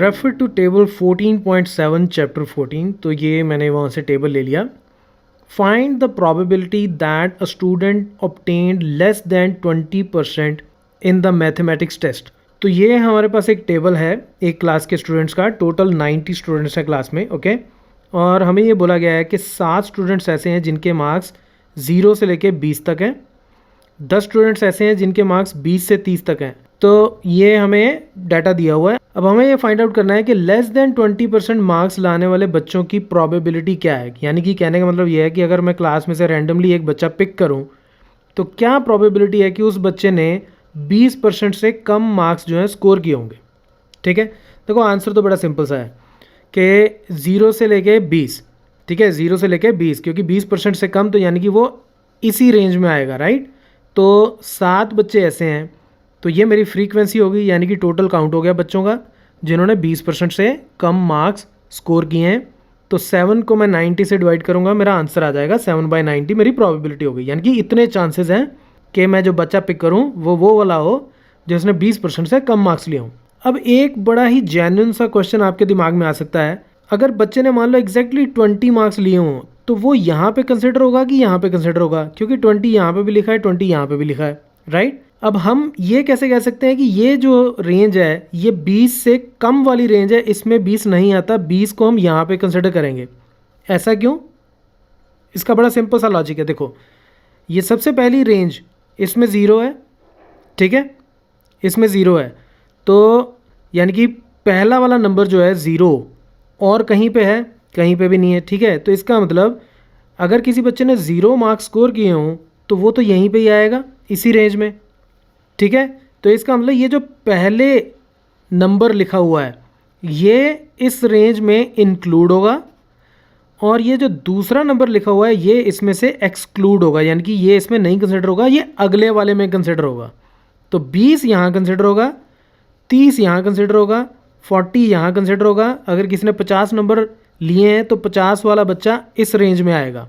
Refer to table 14.7 chapter 14। तो ये मैंने वहाँ से टेबल ले लिया। Find the probability that a student obtained less than 20% in the mathematics test. तो ये हमारे पास एक टेबल है एक क्लास के स्टूडेंट्स का, टोटल 90 स्टूडेंट्स हैं क्लास में, ओके। और हमें ये बोला गया है कि 7 स्टूडेंट्स ऐसे हैं जिनके मार्क्स 0 से लेके 20 तक हैं, 10 स्टूडेंट्स ऐसे हैं जिनके मार्क्स 20 से 30 तक हैं। तो ये हमें डाटा दिया हुआ है। अब हमें ये फाइंड आउट करना है कि लेस देन 20% मार्क्स लाने वाले बच्चों की प्रोबेबिलिटी क्या है। यानी कि कहने का मतलब ये है कि अगर मैं क्लास में से रैंडमली एक बच्चा पिक करूं तो क्या प्रोबेबिलिटी है कि उस बच्चे ने 20% से कम मार्क्स जो है स्कोर किए होंगे। ठीक है, देखो आंसर तो बड़ा सिंपल सा है कि 0 से लेके 20, ठीक है, 0 से लेके 20, क्योंकि 20% से कम तो यानी कि वो इसी रेंज में आएगा, राइट। तो 7 बच्चे ऐसे हैं, तो ये मेरी फ्रीक्वेंसी होगी, यानी कि टोटल काउंट हो गया बच्चों का जिन्होंने 20% से कम मार्क्स स्कोर किए हैं। तो 7 को मैं 90 से डिवाइड करूंगा, मेरा आंसर आ जाएगा 7/90, मेरी प्रोबेबिलिटी होगी। यानी कि इतने चांसेस हैं कि मैं जो बच्चा पिक करूं वो वाला हो जिसने 20% से कम मार्क्स लिए हों। अब एक बड़ा ही जेन्युइन सा क्वेश्चन आपके दिमाग में आ सकता है, अगर बच्चे ने मान लो एग्जैक्टली 20 मार्क्स लिए हों तो वो यहाँ पे कंसिडर होगा कि यहाँ पे कंसिडर होगा, क्योंकि 20 यहाँ पे भी लिखा है, 20 यहाँ पे भी लिखा है, राइट। अब हम ये कैसे कह सकते हैं कि ये जो रेंज है ये 20 से कम वाली रेंज है, इसमें 20 नहीं आता, 20 को हम यहाँ पे कंसिडर करेंगे। ऐसा क्यों? इसका बड़ा सिंपल सा लॉजिक है। देखो ये सबसे पहली रेंज, इसमें 0 है, ठीक है, इसमें 0 है, तो यानी कि पहला वाला नंबर जो है 0 और कहीं पे है, कहीं पे भी नहीं है, ठीक है। तो इसका मतलब अगर किसी बच्चे ने 0 मार्क्स स्कोर किए हों तो वो तो यहीं पे ही आएगा, इसी रेंज में, ठीक है। तो इसका मतलब ये जो पहले नंबर लिखा हुआ है ये इस रेंज में इंक्लूड होगा, और ये जो दूसरा नंबर लिखा हुआ है ये इसमें से एक्सक्लूड होगा, यानी कि ये इसमें नहीं कंसिडर होगा, ये अगले वाले में कंसिडर होगा। तो 20 यहाँ कंसिडर होगा, 30 यहाँ कंसिडर होगा, 40 यहाँ कंसिडर होगा। अगर किसी ने 50 नंबर लिए हैं तो 50 वाला बच्चा इस रेंज में आएगा,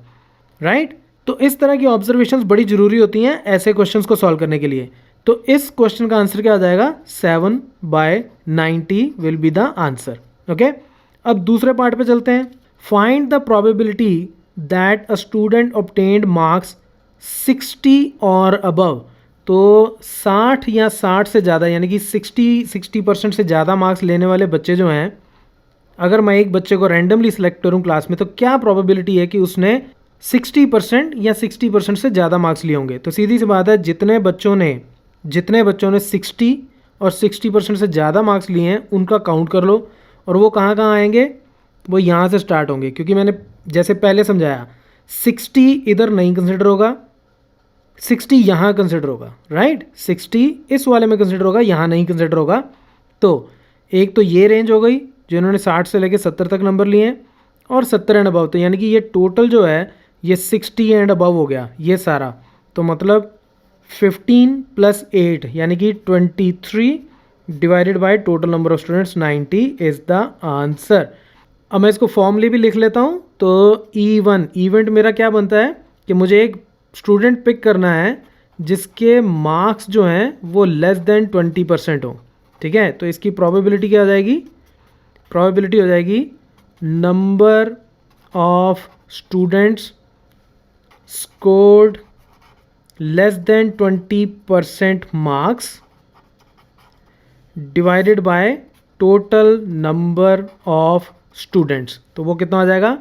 राइट। तो इस तरह की ऑब्जर्वेशंस बड़ी ज़रूरी होती हैं ऐसे क्वेश्चंस को सॉल्व करने के लिए। तो इस क्वेश्चन का आंसर क्या आ जाएगा? 7/90 will be the answer, okay. अब दूसरे पार्ट पे चलते हैं। Find the probability that a student obtained marks 60 और अबव। तो 60 या 60 से ज़्यादा, यानी कि 60% से ज़्यादा मार्क्स लेने वाले बच्चे जो हैं, अगर मैं एक बच्चे को रैंडमली सिलेक्ट करूं क्लास में तो क्या प्रोबेबिलिटी है कि उसने 60% या 60% से ज़्यादा मार्क्स लिए होंगे। तो सीधी सी बात है, जितने बच्चों ने 60 और 60% से ज़्यादा मार्क्स लिए हैं उनका काउंट कर लो, और वो कहाँ कहाँ आएंगे, वो यहाँ से स्टार्ट होंगे। क्योंकि मैंने जैसे पहले समझाया 60 इधर नहीं कंसिडर होगा, 60 यहाँ कंसिडर होगा, राइट। 60 इस वाले में कंसिडर होगा, यहाँ नहीं कंसिडर होगा। तो एक तो ये रेंज हो गई जिन्होंने 60 से लेकर 70 तक नंबर लिए हैं, और 70 एंड अबव, तो यानी कि ये टोटल जो है ये 60 एंड अबव हो गया ये सारा। तो मतलब 15 + 8 यानी कि 23 divided by total number of students 90 is the answer. अब मैं इसको फॉर्मली भी लिख लेता हूँ। तो E1 इवेंट मेरा क्या बनता है कि मुझे एक स्टूडेंट पिक करना है जिसके मार्क्स जो हैं वो लेस देन 20% हो, ठीक है। तो इसकी प्रोबेबिलिटी क्या हो जाएगी? प्रोबेबिलिटी हो जाएगी number of students scored less than 20% marks divided by total number of students. तो वो कितना आ जाएगा?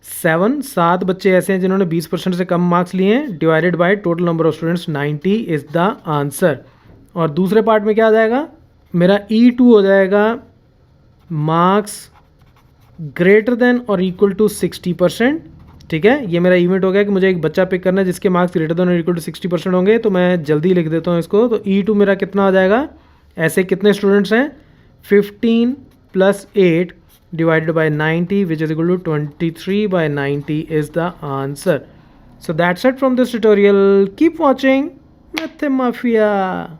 7 बच्चे ऐसे हैं जिन्होंने 20% से कम मार्क्स लिए हैं, divided by total number of students 90 is the answer. और दूसरे पार्ट में क्या आ जाएगा? मेरा E2 हो जाएगा मार्क्स ग्रेटर देन और इक्वल टू 60%, ठीक है। ये मेरा इवेंट हो गया कि मुझे एक बच्चा पिक करना है जिसके मार्क्स ग्रेटर देन और इक्वल टू 60% होंगे। तो मैं जल्दी लिख देता हूँ इसको। तो E2 मेरा कितना आ जाएगा? ऐसे कितने स्टूडेंट्स हैं? 15 + 8 divided by 90 which is equal to 23/90 is the answer. So that's it from this tutorial. Keep watching Mathemafia.